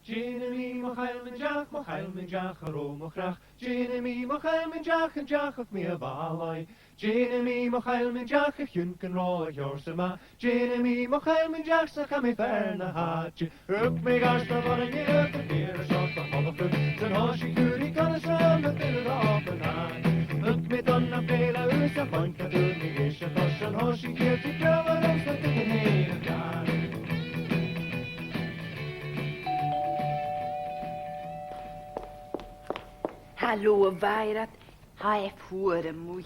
Jeremy Mochail min Jack a Romachrach. Jeremy Mochail min Jack and Jack of me a balai. Jeremy Mochail min Jack a Hunkin Raw Yorsama. Jeremy Mochail min Jack sa kami ferna hatch. Up me gosh the running up the beer a shot the holofoot. Then hoshi curie gonna slam the bill off and hand. Up me done a bela usa banka to me ish a tosh and hoshi curie grava and the thing in here again. Hallo, Veirat. Ha fuer mwy.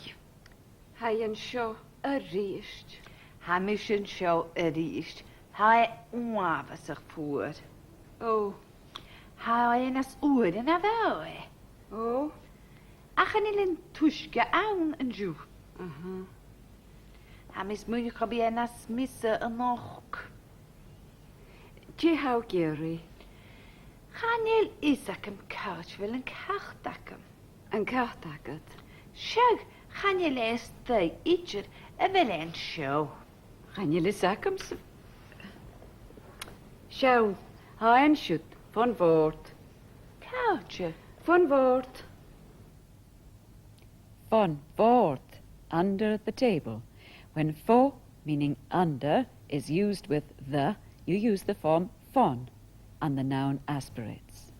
Ha yn sio y rist. Ha mission show rist. Ha wafas ych fuer. O. Ha yn as oer yn a fewe. O. Ach yn ilyn twysga awn yn jw. Ha mis mwyn chobi yn as misa yn och. Ti haw geri. Chanel isac am couch fel yn cachtacam. Yn cachtagad. Siag, chanel es ddau idr y fel yn show. Chanel isac am sy'n... Siaw, ha yn siwt, von ford. Couch. Von ford. Von board, under the table. When fo, meaning under, is used with the, you use the form von, and the noun aspirates.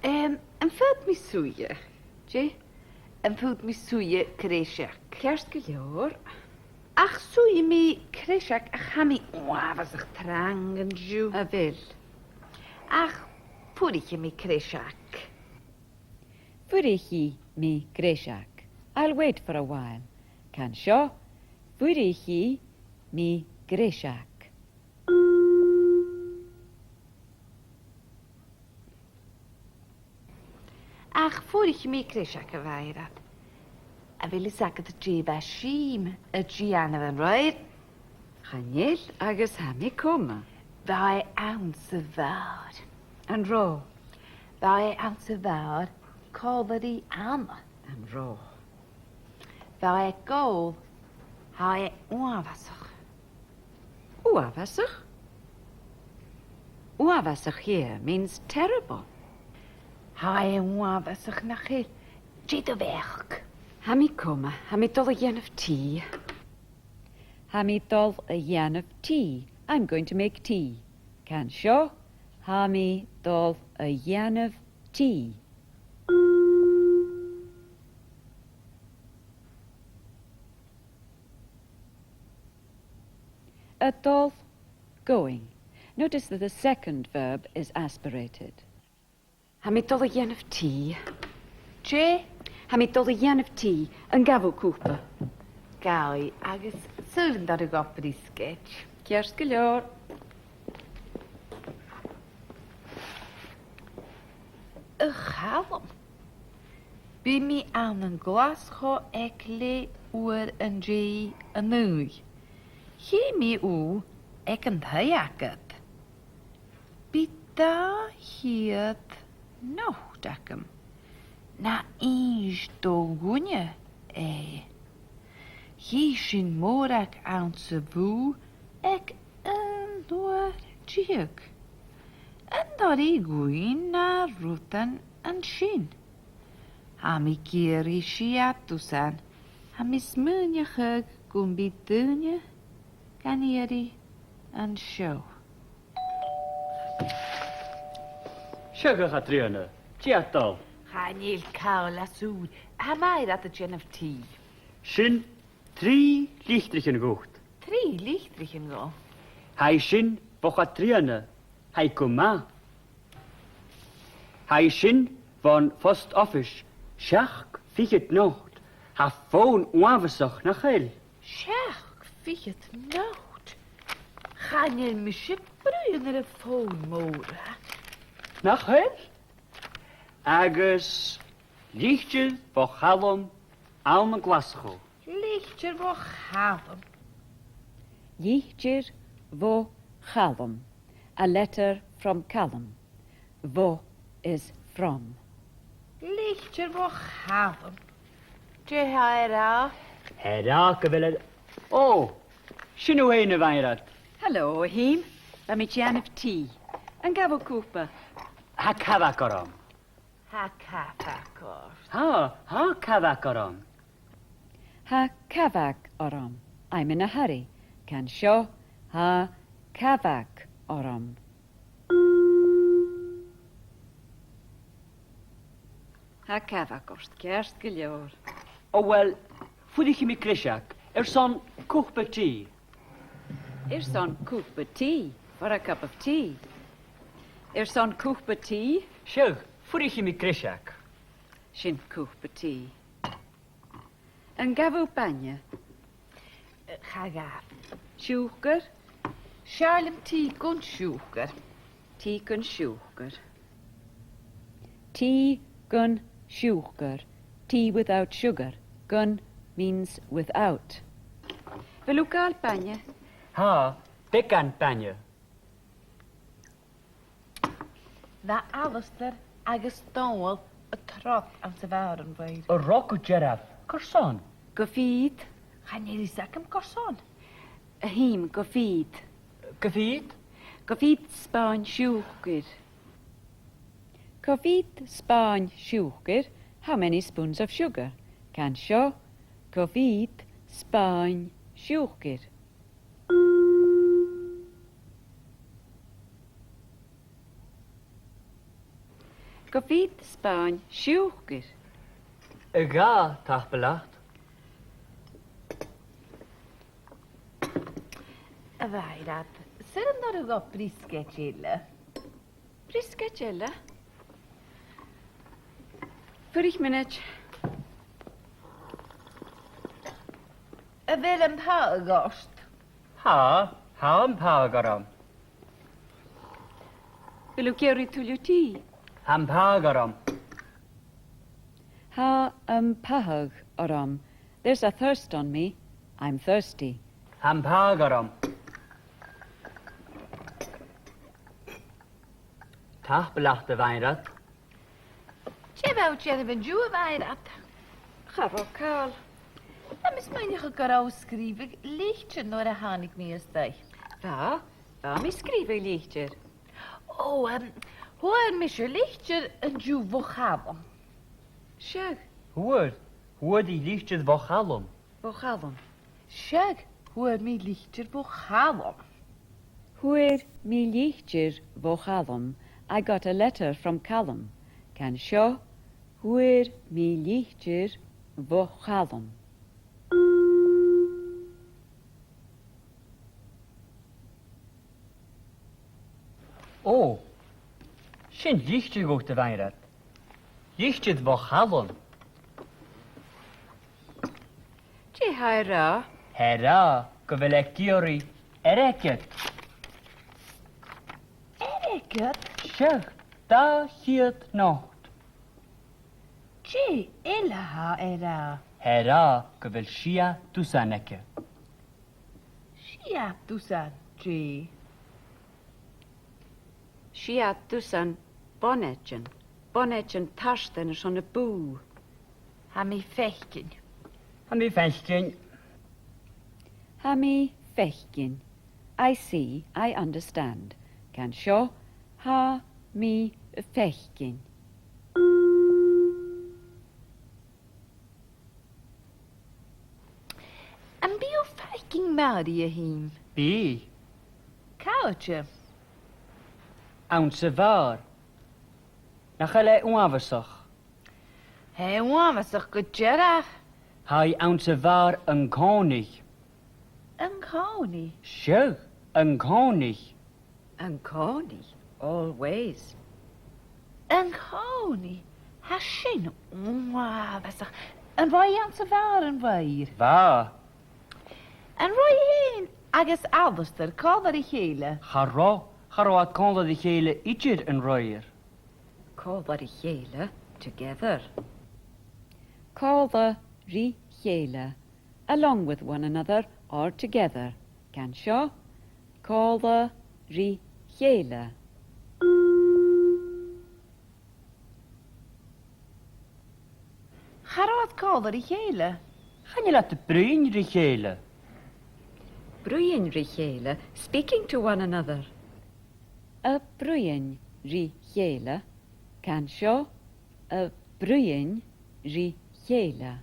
Yn ffyd mi swyau. Je? Yn ffyd mi swyau cresiac. Kerst gelior. Ach swy mi cresiac ach hami wafas ych trang yn jw. A fel. Ach pwrich mi cresiac. Furichi mi greshak. I'll wait for a while. Can sho? Furichi mi greshak. Ach pwrich mi cresiac y fairad. A fel i sagad y dref a sîm y gianna fan roed. Chanel agus hami coma. Fai awn sy fawr. An ro. Fai awn sy fawr. Cofodd i am. An ro. Fai gol. Hai wafasach. Uavasach? Uavasach here means terrible. Hai wafasach na chi. Jyd o fech. Hami coma, hami dol a yen of tea. Hamidol a yan of tea. I'm going to make tea. Can sho? Hamidol a yan of tea. Adolf, going. Notice that the second verb is aspirated. Hami dol a yen of tea. Je? Hami dol a yen of tea. Yn gafo cwpa. Gai, agus sylyn dar y gopr I sketch. Kerst gelior. Y chalom. Bi mi awn yn glas cho ec le wyr yn je yn nwy. Hi mi w ec yn ddaiagad. Bi da hiad noch dacam. Na inj do gwnye Hi sy'n môr ac awn sy fw ec yn dwar jiag. Yn dod I gwyn na rwtan yn sy'n. Ha mi giri si atwsan. Ha mi smynia chyg gwmbi dynia gan iri yn sio. Siagach a triana, ti adol. Chanil cael a sŵd. Ha mae'r at y gen of tea. Sin 3 lichtrich yn gwcht. 3 lichtrich yn go. Hai sin boch a triana, hai cwma. Hai sin von post office, siach fichet nocht, ha ffôn wafasach na chael. Siach, fiet nocht. Chanil mi si bryn ar y ffôn môr. Na chael? Agus lichtje boch halom alma glascho. Lichtjer bo chalom. Yichir vo chalum. A letter from Callum. Vo is from. Lichtjer bo chalom. Je haira. Hera gyfeled. O, sinw hein y fairad. Hello, Heem. Ha mi Jan of tea. An gafo cwpa. Ha cavac orom. Ha cafacor. Ha cavac orom. Ha cavac orom. I'm in a hurry. Can show ha cavac orom. Ha cavac orst gerst gilior. Oh well, fwydych chi mi grisiac, son cwpa ti. Son cwpa tea for a cup of tea. Son cwpa tea. Siwch, fwydych chi mi grisiac. Sin cwpa tea. An gafo banya. Chagaf. Siwgar. Charlem tea gun sugar. Tea gun siwgar. Tea gun sugar. Tea without sugar. Gun means without. Fel gael banya. Ha, began banya. Dda Alistair agus dôl y trot am sa fawr yn fwyr. A roc o geraf, corson. Gofid. Chan i risag am gorson. A him gofid. Gyfyd? Gofid span siwgar. Cofid Spain sugar. How many spoons of sugar? Can show. Cofid Spain sugar. Gofid span siwgar. Y ga, tach belacht. Y fairad, sy'n yn dod o go brisget illa? Briscatella. Pwrych minute. Y fel am pa y gost? Ha am pa garam. Fel geri tulio ti. Am pa garam. Ha pahag oram. There's a thirst on me. I'm thirsty. Am pa garam. Tach belacht y fainrad. Che fawr chen yn jw y fairad? Chafo cael. A mis mae'n eich o gorau sgrifig leichtyn o'r a hanig mi ysdau. Fa mi sgrifau leichter. O, hwyr mis yw leichtyn yn jw fwchafon. Siag. Hwyd i lichtydd fo chalwm. Fo chalwm. Siag, hwyr mi leichtyn fwchafon. Hwyr mi lichtir vochalum. I got a letter from Callum. Can show. Hwyr mi lichtir vochalum. O, sy'n lichtydd gwch dy fainrad. Lichtydd fo chalwm. Ti haira. Hera, gyfeleg giori, ereket. Eregyd, Siach, da hyd nocht. che illa ha era. Hera, gyfel sia dwsaneke. Sia dwsan, che. Siad dusan bonetjen. Bonetjen tarsten is on y bŵ. Ha mi fechgyn. Han vi fenskyn. Hami fechkin. I see, I understand. Can show. Ha mi fechkin. Am bi o fechgyn mawr i a hym? Bi, Cawtje. awn se var. Na chyle uafysach. He wam as o'ch good gerach. Hai awn se var yn conig. Yn cawni. Siach, yn conig. An coni. Always. Yn cawni. Ha sy'n wam as o'ch. Yn rhoi an sa fawr yn fawr. Va, Yn rhoi hyn. Agus Alistair, codd ar i cheile. charo at konda di chele ichir yn roier. Call that a chela together. Call the ri chela. Along with one another or together. Can show. Call the ri chela. Charad codd ar i cheile. Gaan je laten bruin di chele? Bruin richela, speaking to one another. a bruidhinn rí chéile, can seo a bruidhinn rí chéile.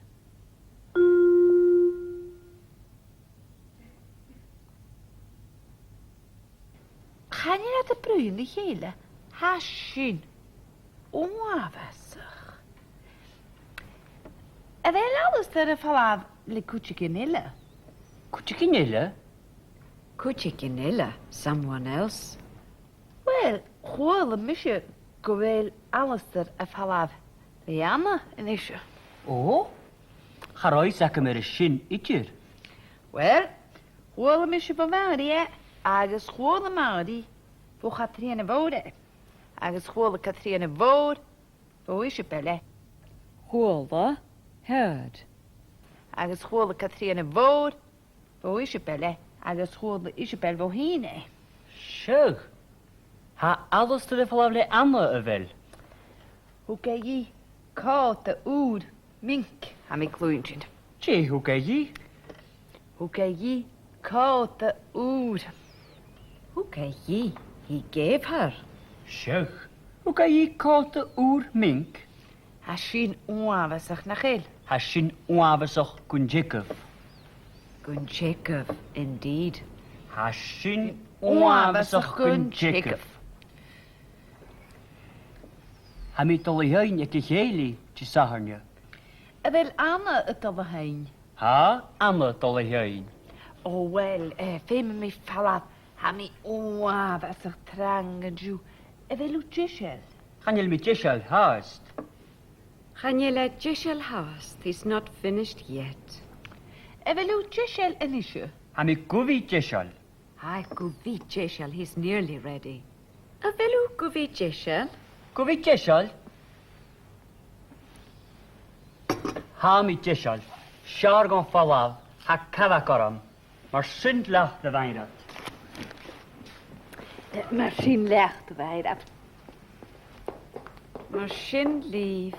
Can you at the bruin the hele? Hashin. Onwafasach. A fel alles that a falaf le kuchikinilla. Kuchikinilla? Kuchikinilla, someone else. Well, chwal y misio gwyl alles that a falaf le anna yn isio. O? Charoes ac ymwyr y sin idir. Well, chwal y misio fo mawri agus chwal y mawri fo Catrin y fawr agus chwal y Catrin y fawr fo isio bele. Chwalda, heard. Agus chwal y Catrin y fawr fo isio bele agus chwal y isio bel fo hine. Siog. Ha alles te de falafle anna y fel. Hoe ga je koud de oud mink aan mijn kloentje? Tje, hoe ga je? Hoe ga je koud de oud? Who can ye? He gave her. Siog. Hoe ga je kalt de oer mink? Als je een onwazig naar geel. Ha sin oavasach gunjikov. Gunchekov, indeed. Ha sin oavasach gunjikov. Ha mi dollyhein ek geli te saharne. Wel Anne het al heen. Ha anna dollyhein. Oh wel, fem me falla. Ha mi onwazig trangen ju. Wel utjeshel. Gaan jullie met Jeshal haast? Can you let Jishel house? He's not finished yet. Wel utjeshel en isje. Ha mi guvi Jeshal. I go be Jishel, he's nearly ready. A velu go be Jishel? Guvi Jeshal? Ha mi Jeshal. Sjargon falav. Ha kavakaram. Maar sind lach de weinrat. Misschien legt wij dat. Machine leave.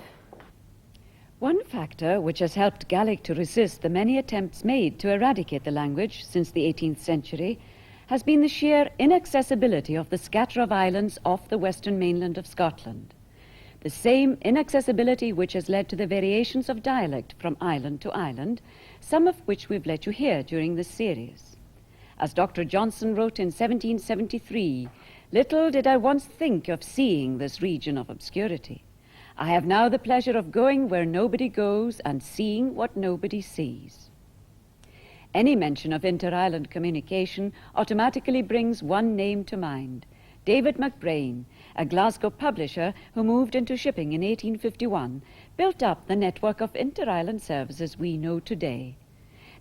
One factor which has helped Gaelic to resist the many attempts made to eradicate the language since the 18th century has been the sheer inaccessibility of the scatter of islands off the western mainland of Scotland. The same inaccessibility which has led to the variations of dialect from island to island, some of which we've let you hear during this series. As Dr. Johnson wrote in 1773, "Little did I once think of seeing this region of obscurity. I have now the pleasure of going where nobody goes and seeing what nobody sees." Any mention of inter-island communication automatically brings one name to mind: David McBrain, a Glasgow publisher who moved into shipping in 1851, built up the network of inter-island services we know today.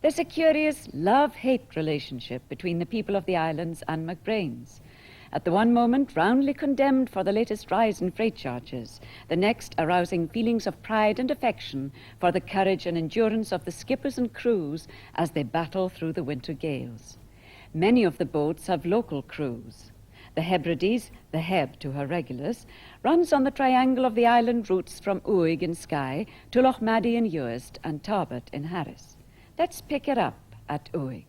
There's a curious love-hate relationship between the people of the islands and McBrain's. At the one moment roundly condemned for the latest rise in freight charges, the next arousing feelings of pride and affection for the courage and endurance of the skippers and crews as they battle through the winter gales. Many of the boats have local crews. The Hebrides, the Heb to her regulars, runs on the triangle of the island routes from Uig in Skye to Lochmaddy in Uist and Tarbet in Harris. Let's pick it up at Uig.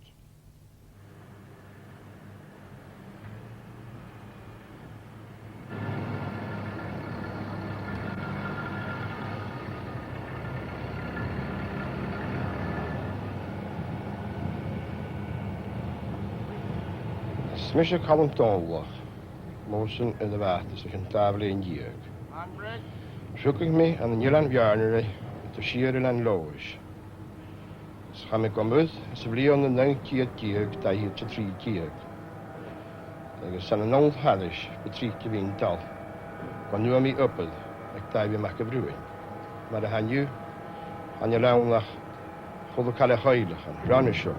Smisje kalm toonlach. Motion in de water zich een tafel in jeuk. Zoek ik me aan de Nederland Bjarnere met de schieren en loos. Dus ga ik om uit, ze vliegen de 9 jeuk, dat hier te 3 jeuk. Dat is een oud hadden, betrekt je in tal. Kan nu aan mij open, ik daar weer maken broeien. Maar dan gaan je aan je lang naar goede kalle heilig en ranneshow.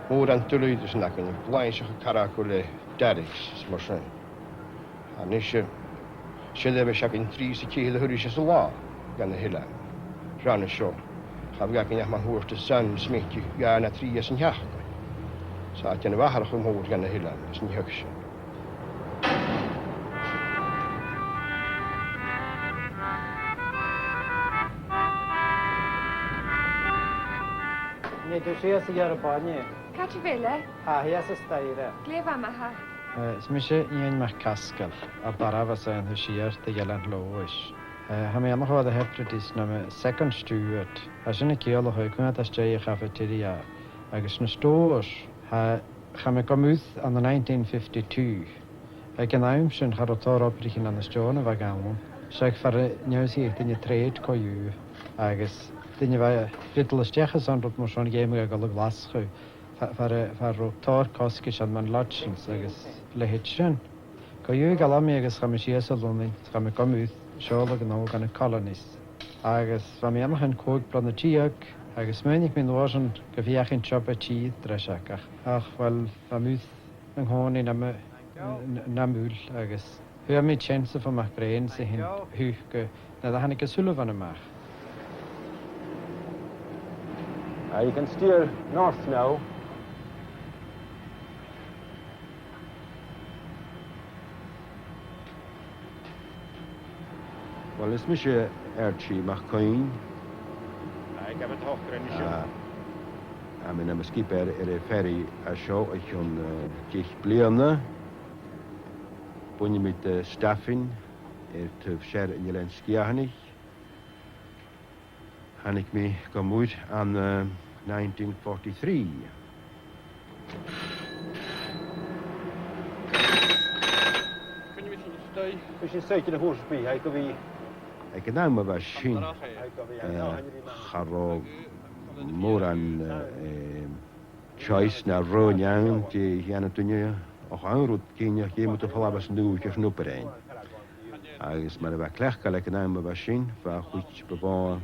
Mór an tuúidir nach an bláinseach caracole deris mar sin. An is se bh seach an trí sa chéile thuirí se sa lá gan na hiile. Ranna seo, cha bh gan man thuirta san smití gar na trí an heach. Sa an bhachar chum mór gan na hiile is an heach se. Hey, du sier seg gjør på nye. Hva du vil? Ha, her er steire. Gleva meg her. Smisje igjen med kaskel. At bare var så en sier det gjelder lovish. Han er hjemme det helt til med second steward. Jeg skjønner ikke alle høykene at jeg steg i cafeteria. Jeg er sånn stor. Han kom ut i 1952. Jeg kan nærmest har det tatt opp riktig når stjående var gammel. Så jeg får nødvendig at den tredje køy. Den var litt stjekket sånn at man sånn hjemme og alle glassrøy. For å ta kaske som man latsen, så jeg lehitsen. Køy alle meg skal vi skje så lønning, skal vi komme ut. Sjøl og noen kolonist. Jeg var med hjemme en kåk blant tiøk. Jeg smønner min år som jeg fikk en jobb av tid, dresjakker. Vel, var mye en hånd i namul. Jeg hører mitt kjensel for meg greien seg hin hyke. Nei, det er ikke sulvende mer. You can steer north now. Wel, ys mi eisiau ertsi mach coin. Ik heb het hooggrensje. A mynd am ysgib y ferry a sio eich o'n gych bliana. Bwyn i mit staffin tyf siar yn ylen sgia hannig. Hannig mi gomwyd an 1943. Kun je misschien steunen? Fys i'n seich yn y hwrsby, haig o fi. Ik naam me was zien. Charo moran choice na roon die jana tunje och aanroet kinje je moet op halabas nu je snoeperein. Is maar wat klech kan ik naam me was zien van goed bewoon.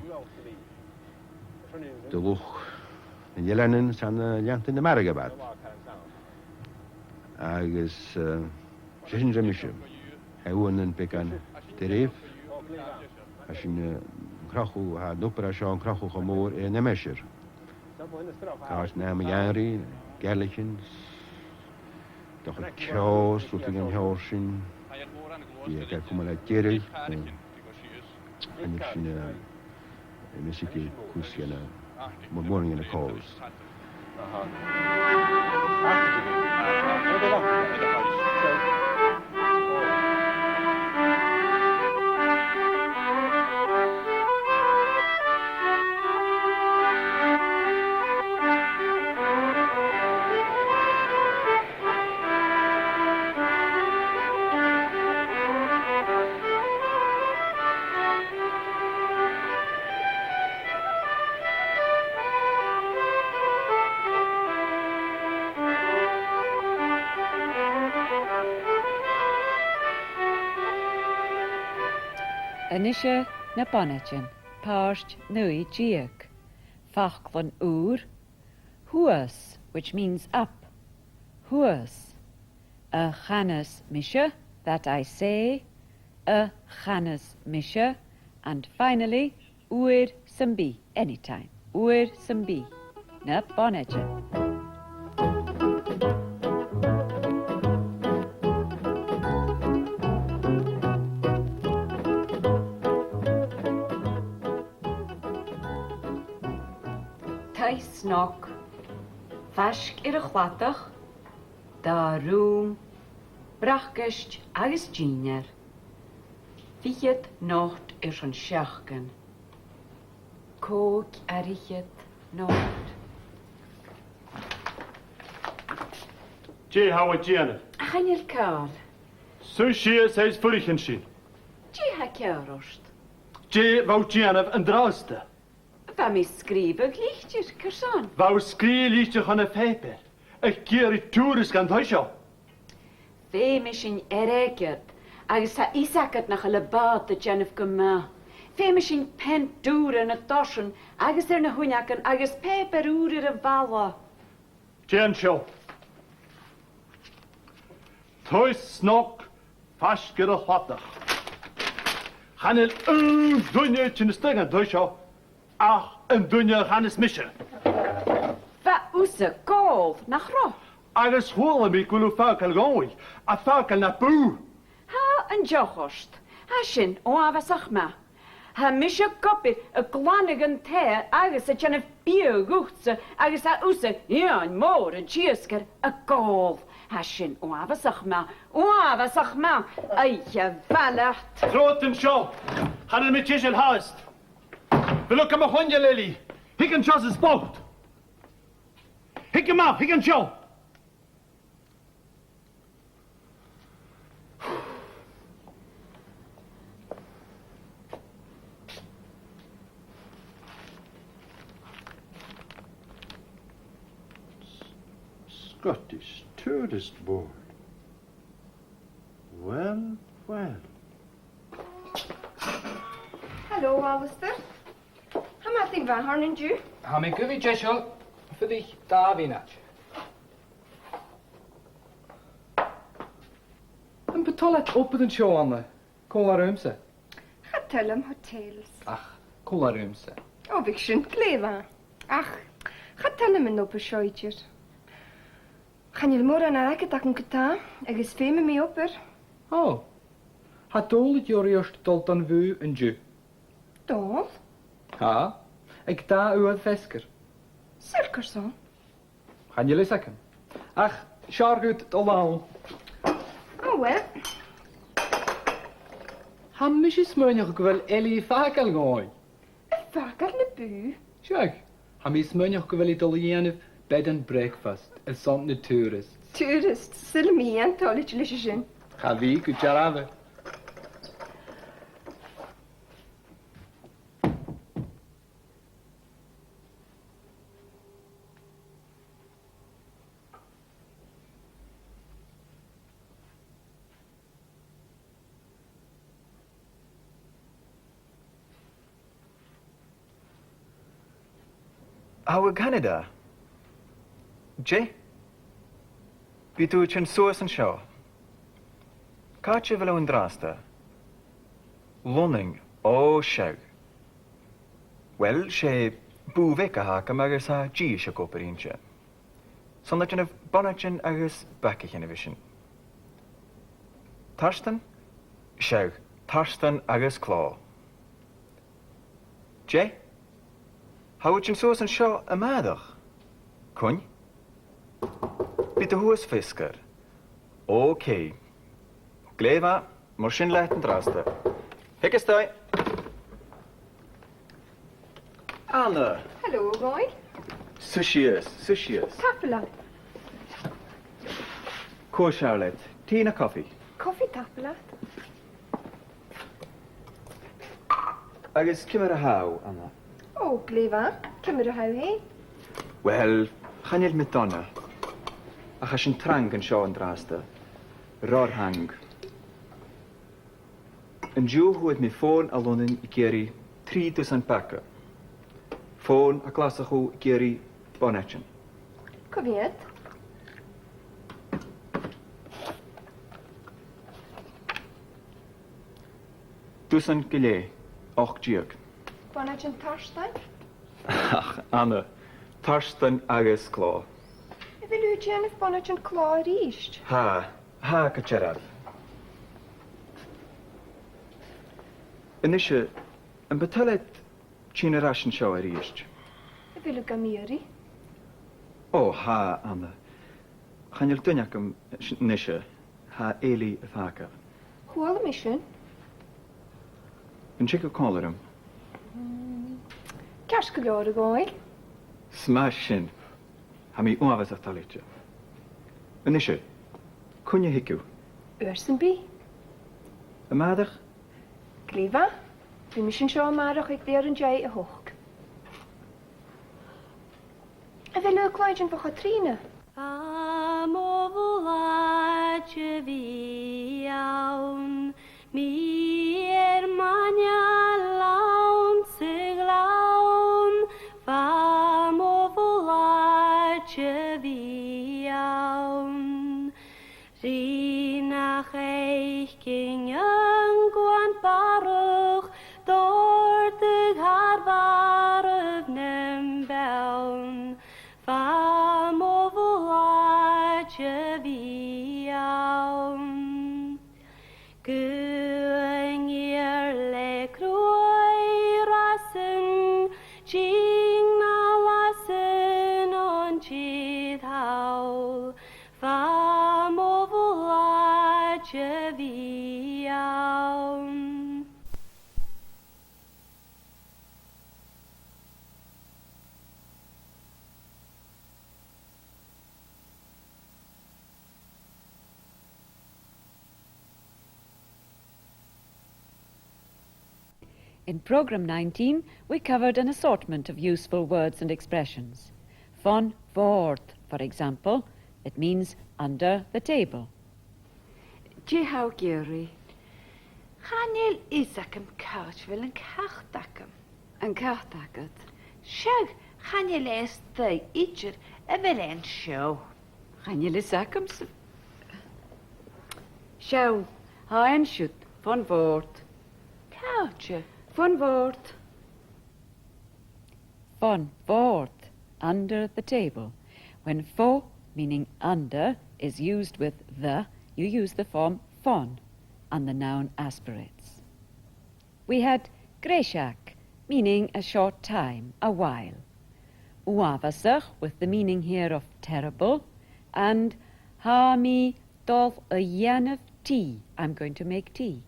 De luch en jelenen zijn jant in de margebad. Is zin ze misje. Hij wonen pekan terif. Als je een krachu had, een operatie krachu gemoor in een messer. Kaas namen jari, gerlichens, toch een kjaus, wat ik een jouwsin. Die kijk kom uit Gàidhlig. En ik zie een muziekje kusje na morning in de calls. Anisha na bonachin, parsht nui giak, fachlan huas, which means up, huas, a chanas misha, that I say, a chanas misha, and finally, uir sambi, anytime, uir sambi, na bonachin. Snog, fask a chlatach, da room, brachgest agus giner. Fichet nocht an siachgen. Cóg arichet nocht. Jee, hou het Janet. Chanel Carl. Zo zie zij vurigen zien. Jee ha kerost. Jee, wou Janet een draaste. Va mi skrive glichtjes, kersan. Wou skrie lichtje gaan een paper. Ik keer het toeris gaan thuisje. Ve misschien erekert. Agus ha isaket nach alle baat de Janef gema. Ve misschien pen doer in het taschen. Agus na hunjaken, agus paper oer in balla. Jan show. Thuis snog, fasker de hottig. Gaan een dunje in de stegen thuisje. Ach, een dunje gaan eens missen. Va oese kool, nach ro. Agus holen me kulu fakel gooi. A fakel na boe. Ha, een jochost. Ha shin, o avasach ma. Ha mis a copy a glannig an te agus a tjana bio gúchtsa agus a úsa ian mór a giascar a gól. Ha sin oavasach ma, Eiche valacht. Troten show. Han mit Tischel hast. Wir look am Honja Lily. He can trust his boat. Pick him up, he can show. Scottish Tourist Board. Well, well. Hallo, Alistair. How much think van harnen ju? Ha me guvi jeshol for the Davinach. En betalat op den show aan de Kolarumse. Ga tell him hotels. Ach, Kolarumse. Oh, ik schön kleva. Ach, ga tell him op een shoitje. Gaan jullie morgen naar elke dag een kata? Er is veel mee op er. Oh. Ha dol het jor eerst tot dan vu en ju. Dol? Ha. Ik da u het vesker. Zeker zo. Gaan jullie zeggen? Ach, shargut het allemaal. Oh, wel. Ha misjes menig wel Ellie vakel gooi. Vaker ne bu. Zeg. Ha mis menig wel Italianen bed and breakfast. Het sont de tourists. Tourists, zullen me een tolletje lishen. Ga wie kucharave. How Canada? Jay? Bí tú sin suas an seo. Cáte bhfuil an drásta. Lunning ó seag. Well, sé búmhéic a háca agus a dí se coparíonse. Sanna sin bonachin agus bacachin a bhísin. Tarstan? Seag, tarstan agus clá. Jay? How sin suas an seo a maidach? Cún? Bí tú huas fiskar. Okay. Gléva, mar sin leit an drasta. Hickes dai. Anna. Hallo, Roy. Sushies. Tapela. Cool Charlotte. Tea and a coffee. Koffie tapela. Agus cimar a how, Anna. Oh, kleva. Kimmer hou he. Well, gaan jy met Donna? Ach, as yn trang yn sio yn drasta. Ror hang. Yn diw hwyd mi ffôn a lonin I geri 3,000 bacca. Ffôn a glasach hw I geri bonetjen. Koviet. Dusan gile, och diog. Bonnet tarstan. Ach, Anna, tarstan agus clá. Vil u Jennifer bonnet klár ríist? Ha kacherad. Inise, yn betalet China rashin sio ar eist. Vil u gamiri? O, ha, Anna. Chan yw'r dyniac am nisio, ha Eli y thaca. Hwyl y mission? Yn chico colarym. Kersgulor y goel? Smashin. Ha mi uafas a talitio. Inise, cwnia hicw. Ursen bi? Y madach? Kliva? Vi mission sio marach ik der yn jai y hoch. A vil u klaidjen voor Katrine? Am o volatje vi aun, mi mania laun sig laun, fam o volatje vi aun. Rinach eich ging gwan baruch, dortig har varug nem beun, fam o volatje vi aun. Gwyng i'r le crwy hawl, fam o fwlad fi iawn. In Program 19, we covered an assortment of useful words and expressions. Von Wort, for example, it means under the table. How Gary? Chanel Isaac yn couch fel yn cachtacam. Yn cachtacad? Siag, chanel es ddau idr y fel ein show. Chanel Isaac am sy'n... Siaw, haen siwt, von Wort. Couch. Von Wort. Von Wort, under the table. When fo, meaning under, is used with the, you use the form von, and the noun aspirates. We had Greshak, meaning a short time, a while. Uavasach, with the meaning here of terrible, and ha mi dolf a yan of tea, I'm going to make tea.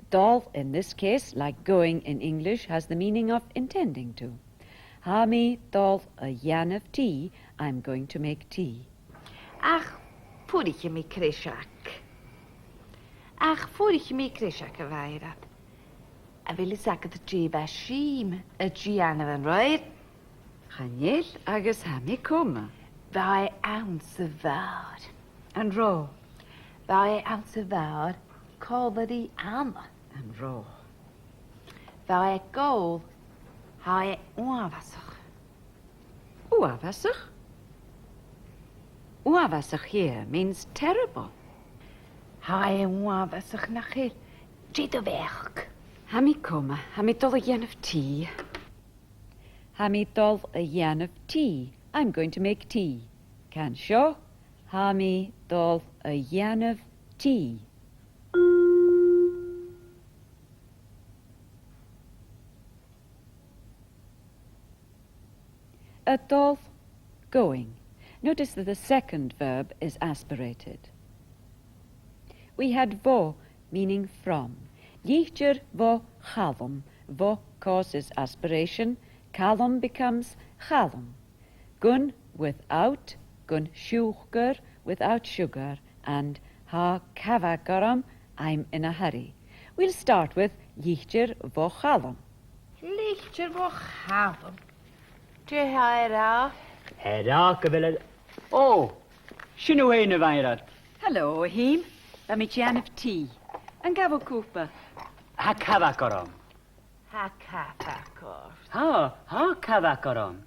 Dolf, in this case, like going in English, has the meaning of intending to. Ha mi dolf a yan of tea, I'm going to make tea. Ach, pwrich mi Greshak. Ach, pwrich mi Greshak y fairad. A fel is agad y dref a shim, y drian yn roed. Chanel agus ha mi coma. Fai awns y fawr. Yn ro. Fai awns y fawr, cofod i am. Yn ro. Fai gol, hai uafasach. Uavasach? Uavasach here means terrible. Hai uafasach na chyr, dryd o fech. Ha mi coma, ha mi dol a yan of tea. Ha mi dolf a yan of tea, I'm going to make tea. Can show, ha mi dolf a yan of tea. A dolf, going. Notice that the second verb is aspirated. We had vo, meaning from. Lichter vo chalum. Vo causes aspiration. Calum becomes chalum. Gun without, gun shugar without sugar, and ha kavagaram, I'm in a hurry. We'll start with lichter vo chalum. Lichter vo chalum. Dre haira. Hera, gyfel... O, sy'n nhw ein y fairad? Hello, Him. Da mi yan of tea. Yn gafo cwpa. Ha cafac orom. Ha cafacor. Ha cafac orom.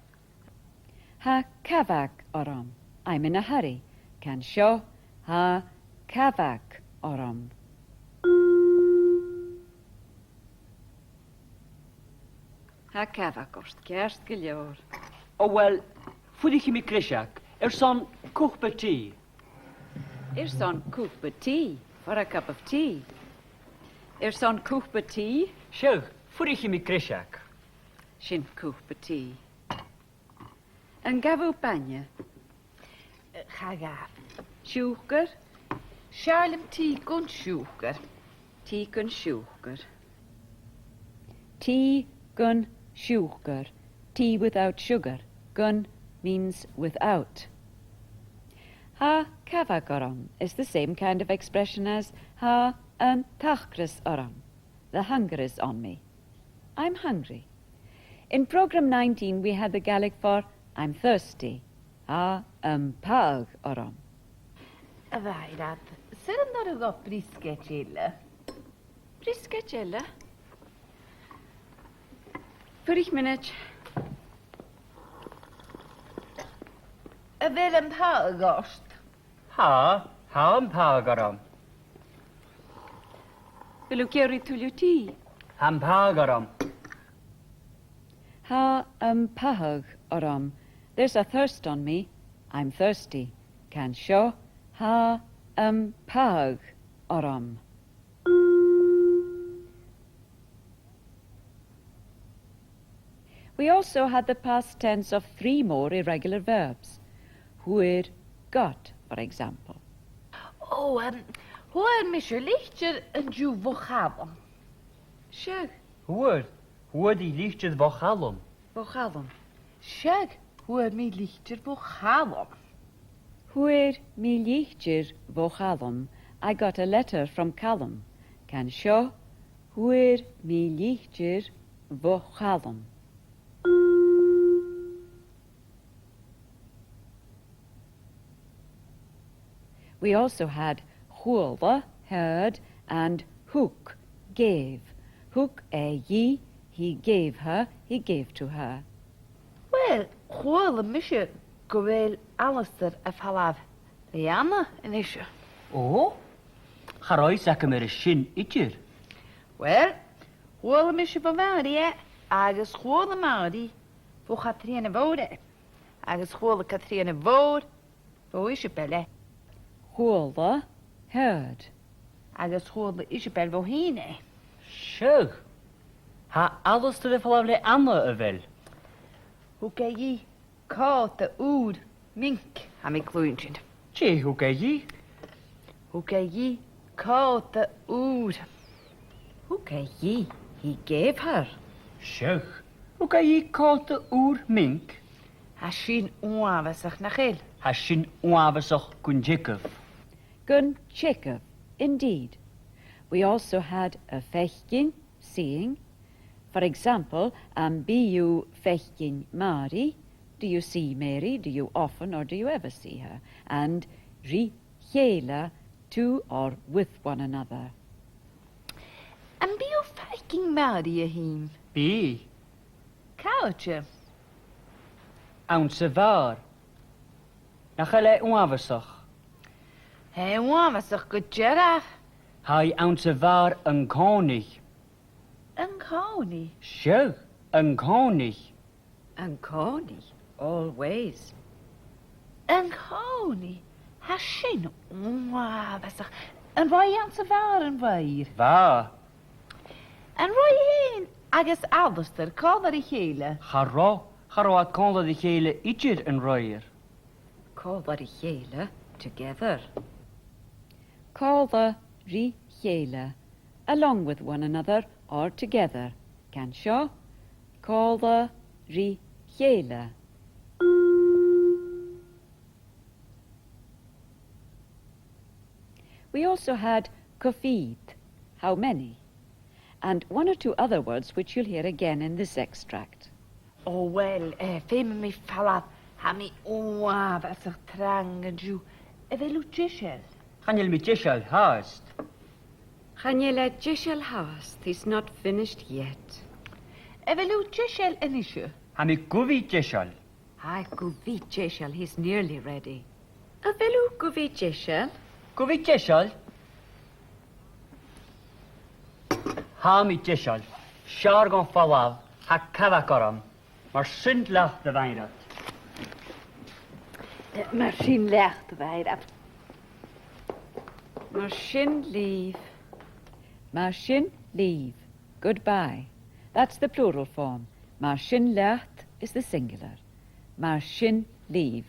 Ha kavak oram. I'm in a hurry. Can show ha kavak oram. Ha cafag orst gerst gylior. O, wel, ffwydych chi mi Greshak, son cwchba ti. Son cwpa tea, for a cup of tea. Son cwpa tea, Siwch, ffwydych chi mi Greshak. sin cwpa tea. Yn gafo banya, Chagaf. siwgar, Charlem ti gon siwgar. tea gun siwgar. Tea gun sugar. Tea without sugar. Gun means without. Ha kavak oram is the same kind of expression as ha tachris oram. The hunger is on me. I'm hungry. In Program 19 we had the Gaelic for I'm thirsty. Ha pag oram. Y fairad, sy'n yn ar y go brisget illa? Brisket jella. Pwrich minute. Y fel yn pa y gost? Ha yn pag orom. Will you carry to your tea? Han pag orom. Ha pahag oram. There's a thirst on me. I'm thirsty. Can show ha pahag oram. We also had the past tense of 3 more irregular verbs. Huir got, for example. Oh, hoor misje lichtje een ju vochalum. Shug. Hoor die lichtjes vochalum. Vochalum. Shug, hoor mi lichtje vochalum. Huir mi lichtjer vochalum. I got a letter from Callum. Can show huir mi lichtjer vochalum. We also had Hulda, heard, and Hook, gave. Hook ye, he gave her, he gave to her. Wel, hoor misje gwel Alistair a falaf. Liana in isje. Oh? Charois ac ymwyr y sin idir. Wel, hoor misje van Maria, agus hoor Marie, voor Katrine Wode. Agus hoor Katrine Wode, voor Isabelle. Hulda, heard. Agus hoor Isabelle Wohine. Sjug. Ha alles te de verlafle Anna wel. Hoe kan je koud de oud mink aan mijn kloentje? Tje, hoe kan je? Hoe kan je koud de oud? Hoe kan je? He gave her. Sjug. Hoe kan je koud de oer mink? Has zien onwezig naar geel. Has sin onwezig kunjikov. Gun Chekhov, indeed. We also had a fechkin, seeing. For example, be you fechkin Mary? Do you see Mary? Do you often or do you ever see her? And ri chela, to or with one another. En be you fechkin Mary him? Be. Koudje. Ounce var. Nachale onwezig. Hij onwezig goed giraffe. Hij ounce var een koning. Een koning. Sjug. Een koning. Een koning, always. Een koning. Has zien onwezig. En waar aan ze waren weer? Waar? En waar heen? Agus Alistair, call dat die hele. Garo had kon dat de gele ietsje een roier. Call the chela together. Call the ri chela, along with one another or together. Can show? Call the ri chela. We also had kofid, how many, and one or two other words which you'll hear again in this extract. Oh, wel, fem mi falaf. Ha mi onwezig trangen ju. Wel utjishel. Gaan jullie met Jeshal haast? Chanela Jeshel Haast is not finished yet. Wel utjishel en isje. Gaan we goeie Jeshal? Hi, Guvi Jeshel, he's nearly ready. Avelu Guvi Jeshel? Goeie Jeshal? Ha mi Jeshal. Sjargon falav. Ha kavakaram. Maar sint lach de wijnrat. Machine legt wij op. Machine leave. Machine leave. Goodbye. That's the plural form. Machine lecht is the singular. Machine leave.